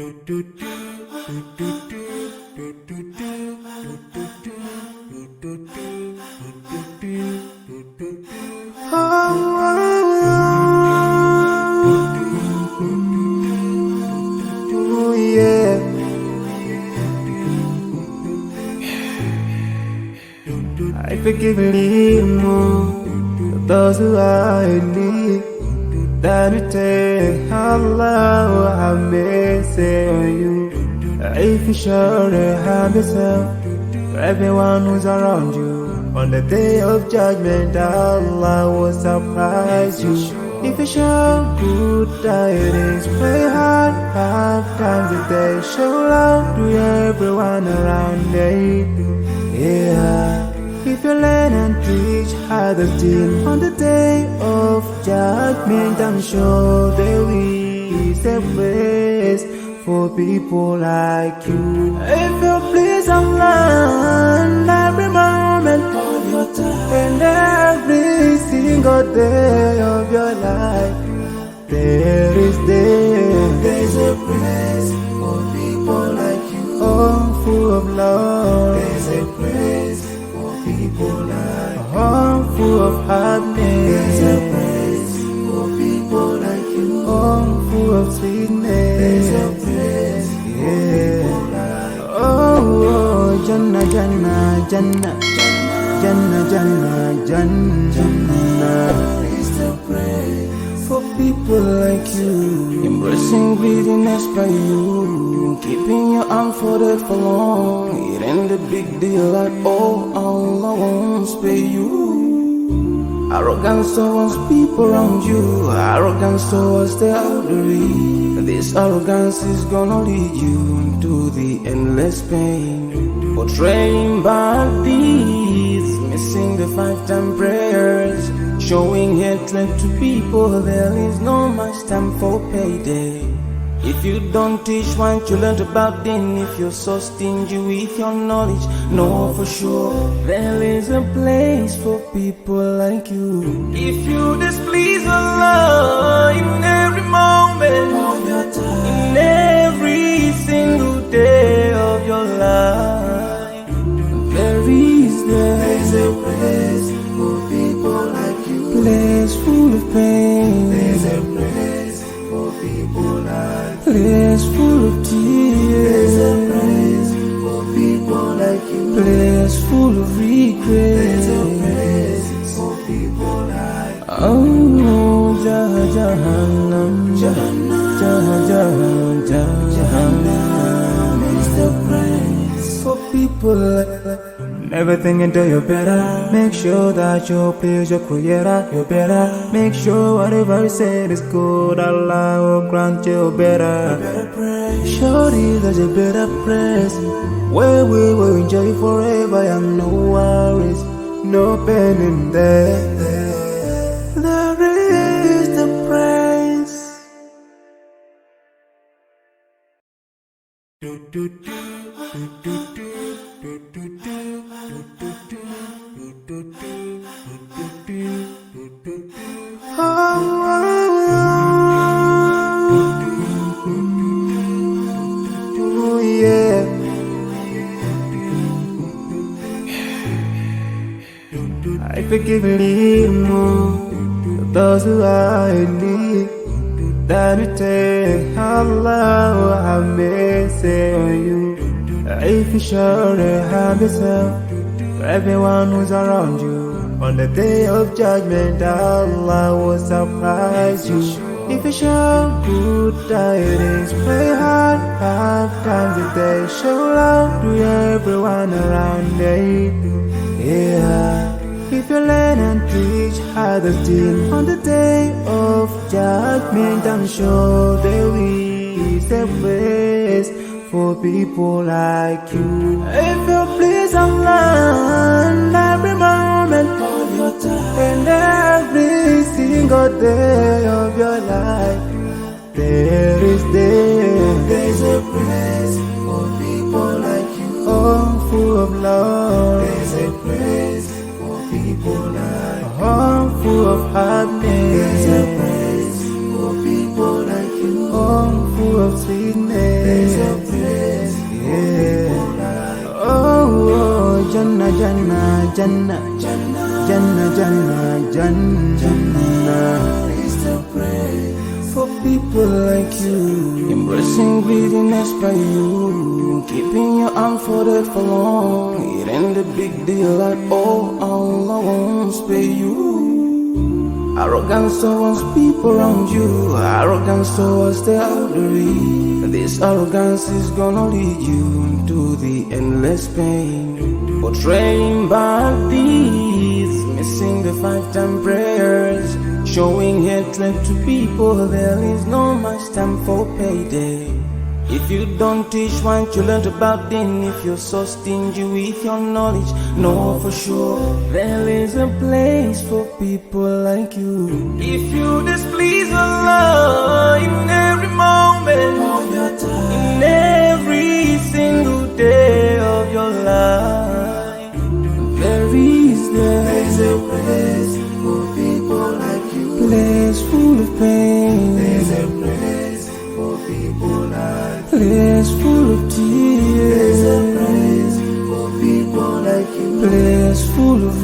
I forgive a little more those who are in need than you take Allah have mercy on you. If you surely have yourself for everyone who's around you, on the day of judgment Allah will surprise you. If you show good tidings, pray hard 5 times a day, show love to everyone around you. Yeah. If you learn and teach others still, on the day of judgment I'm sure there is a place for people like you. If you please Allah every moment of your time and every single day of your life, there's a place for people like you. Oh, full of love. There's a place people like home full of happiness. There's a place for people like you. Home full of sweetness. There's a place for people like you. Oh, Jannah, Jannah, Jannah, Jannah, Jannah, Jannah. It's the place for people like you. Embracing greediness by you, keeping your arm folded for long. It ain't a big deal at all. Allah won't spare you. Arrogance towards people around you, arrogance towards the elderly. This arrogance is gonna lead you to the endless pain. Portraying bad deeds, missing the 5-time prayers, showing hatred to people. There is no much time for payday. If you don't teach what you learned about, then if you're so stingy with your knowledge, know for sure there is a place for people like you. If you displease Allah in every moment of your time, in every single day of your life, there's a place for people like you. Place full of pain. There's a place for people like you. Place full of tears. There's a place for people like you. Place full of regret. There's a place for people like you. Oh, Jahannam, Jahannam, Jahannam is the place for people like you. Never think until you're better. Make sure that you please your creator. You're better. Make sure whatever you said is good. Allah will grant you better. Surely there's a better place where we will enjoy forever and no worries, no pain in there. There is the praise. Oh, yeah. I forgive a little more those who are in need than you take Allah have mercy on you. If you surely have yourself for everyone who's around you, on the day of judgment Allah will surprise you. If you show good tidings, pray hard 5 times a day, show love to everyone around you. Yeah. If you learn and teach others still, on the day of judgment I'm sure there is a place for people like you. If you please Allah every moment of your time and every single day of your life, there's a place for people like you. Oh, full of love. There's a place for people like you. Oh, full of happiness. There's a place for people like you. Oh, full of sweetness. Jannah, Jannah, Jannah, Jannah is the praise for people like you. Embracing greediness by you, keeping your arms folded for long. It ain't a big deal at all, Allah won't spare you. Arrogance towards people around you, arrogance towards the elderly. This arrogance is gonna lead you to the endless pain. Portraying bad deeds, missing the 5-time prayers, showing hatred to people. There is no much time for payday. If you don't teach what you learned about then, if you're so stingy with your knowledge, know for sure there is a place for people like you. If you displease Allah in every moment of your time, in every single day of your life, there is a place for people like you. Place full of pain. There's a place for people like you. Place full of tears. There's a place for people like you. Place full of